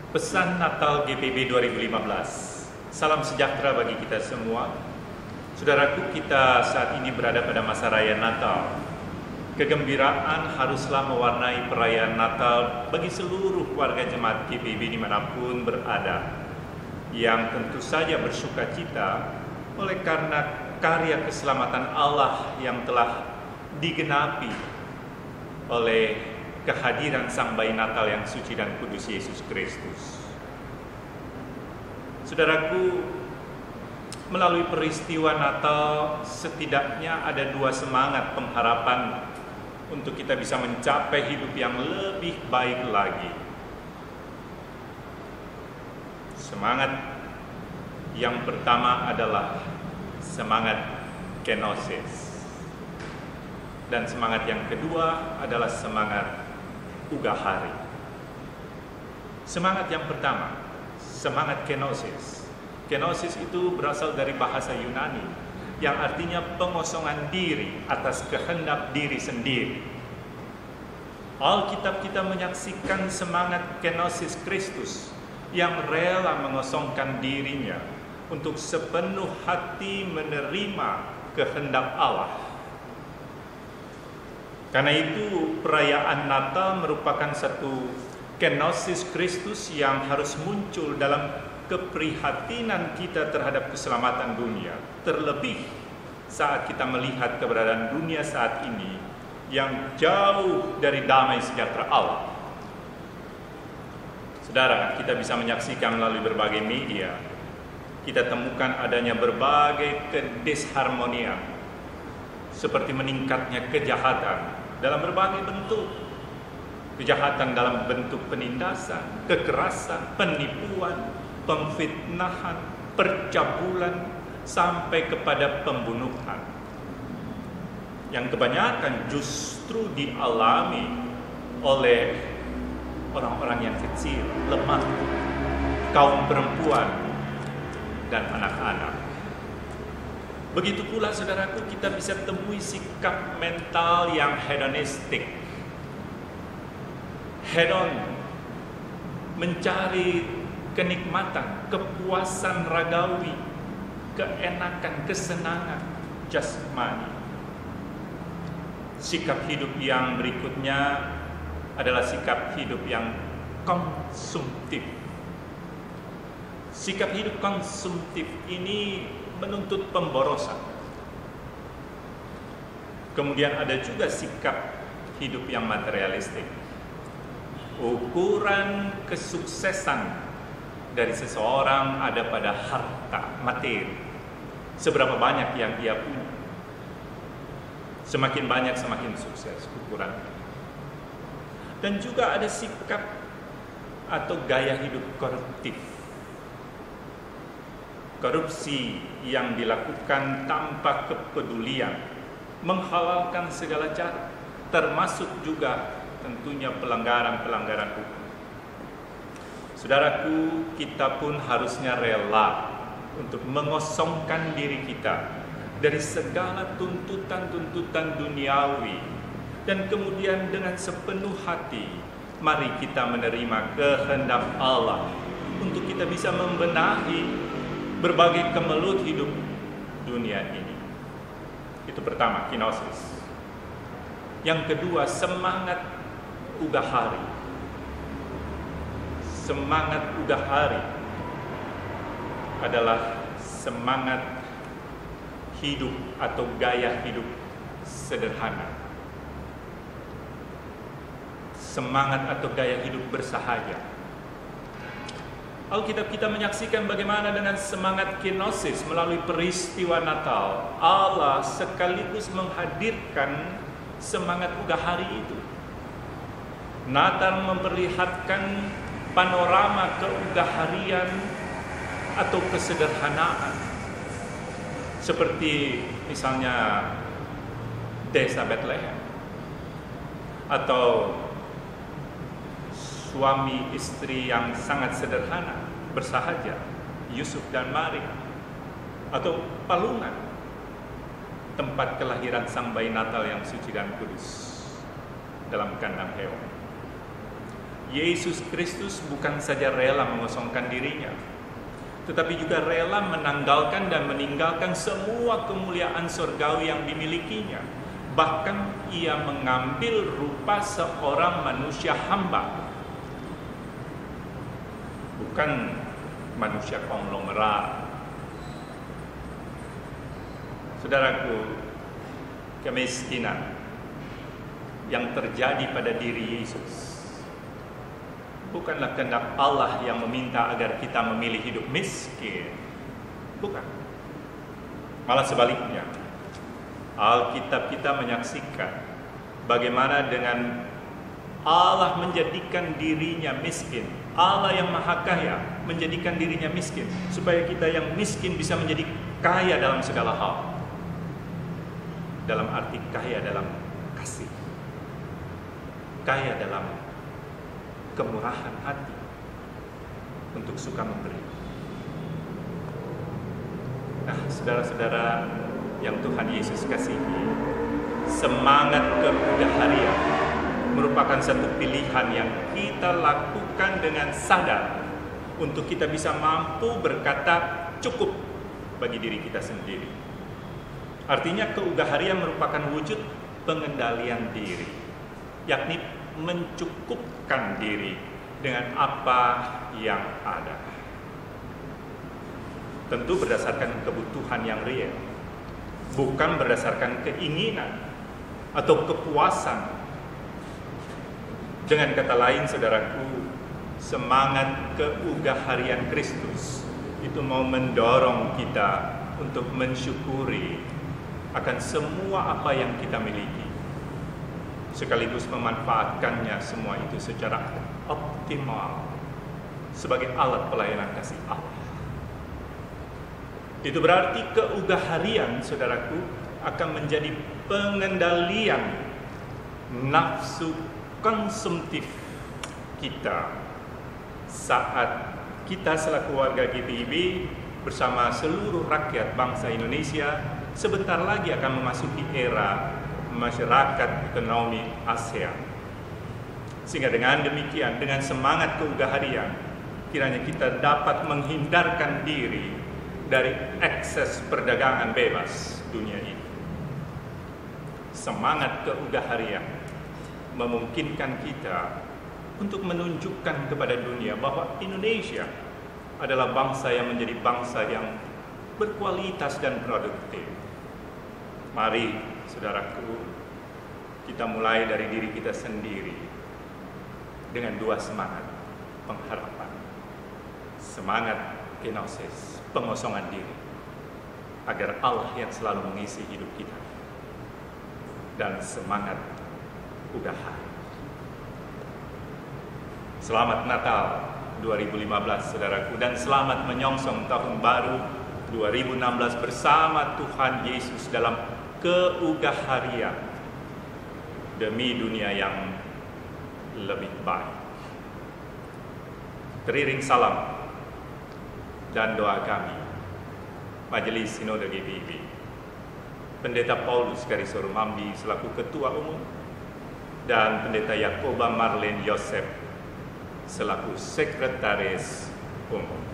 Pesan Natal GPB 2015. Salam sejahtera bagi kita semua. Saudaraku, kita saat ini berada pada masa raya Natal. Kegembiraan haruslah mewarnai perayaan Natal bagi seluruh warga jemaat GPB dimanapun berada, yang tentu saja bersuka cita oleh karena karya keselamatan Allah yang telah digenapi oleh kehadiran Sang Bayi Natal yang suci dan kudus Yesus Kristus. Saudaraku, melalui peristiwa Natal setidaknya ada dua semangat pengharapan untuk kita bisa mencapai hidup yang lebih baik lagi. Semangat yang pertama adalah semangat kenosis, dan semangat yang kedua adalah semangat ugahari. Semangat yang pertama, semangat kenosis. Kenosis itu berasal dari bahasa Yunani yang artinya pengosongan diri atas kehendak diri sendiri. Alkitab kita menyaksikan semangat kenosis Kristus yang rela mengosongkan dirinya untuk sepenuh hati menerima kehendak Allah. Karena itu perayaan Natal merupakan satu kenosis Kristus yang harus muncul dalam keprihatinan kita terhadap keselamatan dunia. Terlebih saat kita melihat keberadaan dunia saat ini yang jauh dari damai sejahtera Allah. Saudara, kita bisa menyaksikan melalui berbagai media, kita temukan adanya berbagai kedisharmonian, seperti meningkatnya kejahatan dalam berbagai bentuk. Kejahatan dalam bentuk penindasan, kekerasan, penipuan, pemfitnahan, percabulan, sampai kepada pembunuhan, yang kebanyakan justru dialami oleh orang-orang yang kecil, lemah, kaum perempuan, dan anak-anak. Begitu pula saudaraku, kita bisa temui sikap mental yang hedonistik. Hedon, mencari kenikmatan, kepuasan ragawi, keenakan, kesenangan jasmani. Sikap hidup yang berikutnya adalah sikap hidup yang konsumtif. Sikap hidup konsumtif ini menuntut pemborosan. Kemudian ada juga sikap hidup yang materialistik. Ukuran kesuksesan dari seseorang ada pada harta, materi. Seberapa banyak yang ia punya. Semakin banyak, semakin sukses ukuran. Dan juga ada sikap atau gaya hidup koruptif. Korupsi yang dilakukan tanpa kepedulian, menghalalkan segala cara, termasuk juga tentunya pelanggaran-pelanggaran hukum. Saudaraku, kita pun harusnya rela untuk mengosongkan diri kita dari segala tuntutan-tuntutan duniawi, dan kemudian dengan sepenuh hati mari kita menerima kehendak Allah untuk kita bisa membenahi berbagai kemelut hidup dunia ini. Itu pertama, kenosis. Yang kedua, semangat ugahari. Semangat ugahari adalah semangat hidup atau gaya hidup sederhana. Semangat atau gaya hidup bersahaja. Alkitab kita menyaksikan bagaimana dengan semangat kenosis melalui peristiwa Natal, Allah sekaligus menghadirkan semangat ugahari itu. Natal memperlihatkan panorama keugaharian atau kesederhanaan, seperti misalnya desa Bethlehem, atau suami istri yang sangat sederhana, bersahaja, Yusuf dan Maria, atau Palungan, tempat kelahiran Sang Bayi Natal yang suci dan kudus dalam kandang hewan. Yesus Kristus bukan saja rela mengosongkan dirinya, tetapi juga rela menanggalkan dan meninggalkan semua kemuliaan surgawi yang dimilikinya. Bahkan ia mengambil rupa seorang manusia hamba, bukan manusia konglomerat. Saudaraku, kemiskinan yang terjadi pada diri Yesus bukanlah kehendak Allah yang meminta agar kita memilih hidup miskin. Bukan. Malah sebaliknya. Alkitab kita menyaksikan bagaimana dengan Allah menjadikan dirinya miskin. Allah yang maha kaya menjadikan dirinya miskin, supaya kita yang miskin bisa menjadi kaya dalam segala hal. Dalam arti kaya dalam kasih, kaya dalam kemurahan hati untuk suka memberi. Nah, saudara-saudara yang Tuhan Yesus kasihi, semangat kebudaharian merupakan satu pilihan yang kita lakukan dengan sadar untuk kita bisa mampu berkata cukup bagi diri kita sendiri. Artinya keugaharian merupakan wujud pengendalian diri, yakni mencukupkan diri dengan apa yang ada. Tentu berdasarkan kebutuhan yang real, bukan berdasarkan keinginan atau kepuasan. Dengan kata lain, saudaraku, semangat keugaharian Kristus itu mau mendorong kita untuk mensyukuri akan semua apa yang kita miliki, sekaligus memanfaatkannya semua itu secara optimal sebagai alat pelayanan kasih Allah. Itu berarti keugaharian, saudaraku, akan menjadi pengendalian nafsu konsumtif kita saat kita selaku warga GPIB bersama seluruh rakyat bangsa Indonesia sebentar lagi akan memasuki era masyarakat ekonomi ASEAN. Sehingga dengan demikian, dengan semangat keugaharian, kiranya kita dapat menghindarkan diri dari ekses perdagangan bebas dunia ini. Semangat keugaharian memungkinkan kita untuk menunjukkan kepada dunia bahwa Indonesia adalah bangsa yang menjadi bangsa yang berkualitas dan produktif. Mari, saudaraku, kita mulai dari diri kita sendiri dengan dua semangat pengharapan. Semangat kenosis, pengosongan diri, agar Allah yang selalu mengisi hidup kita. Dan semangat udahan. Selamat Natal 2015, saudaraku, dan selamat menyongsong tahun baru 2016 bersama Tuhan Yesus dalam keugaharian demi dunia yang lebih baik. Teriring salam dan doa kami, Majelis Sinode GPIB, Pendeta Paulus Garisoro Mambi selaku Ketua Umum, dan Pendeta Yakoba Marlene Yosef selaku Sekretaris Umum.